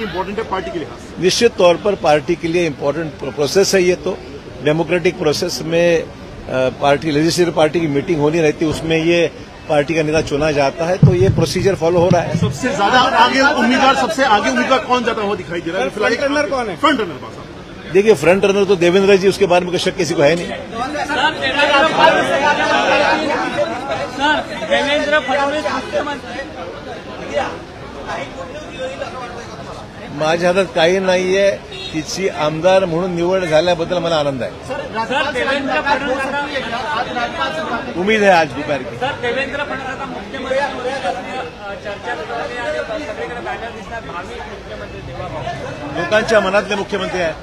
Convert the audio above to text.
Important है party के लिहाज से? निश्चित तौर पर पार्टी के लिए इम्पोर्टेंट प्रोसेस है ये तो। डेमोक्रेटिक प्रोसेस में पार्टी लेजिस्लेटिव पार्टी की मीटिंग होनी रहती है, उसमें ये पार्टी का नेता चुना जाता है, तो ये प्रोसीजर फॉलो हो रहा है। सबसे ज्यादा आगे उम्मीदवार कौन जाता हुआ दिखाई दे रहा है? फ्रंट रनर कौन है? फ्रंट रनर साहब देखिए, फ्रंट रनर तो देवेंद्र जी, उसके बारे में कोई शक किसी को है नहीं। सर, देवेंद्र फडणवीस मुख्यमंत्री माझ्या हातात काही नाहीये। तिची आमदार म्हणून निवड झाल्याबद्दल मला आनंद आहे। सर, देवेंद्र फडणवीस उम्मीद है आज दोपहर की। सर, देवेंद्र फडणवीस मुख्यमंत्री चर्चा सुरू आहे आणि सगळीकडे बॅनर दिसतात भावी मुख्यमंत्री देवा भाऊ लोकांच्या मनातले मुख्यमंत्री आहे।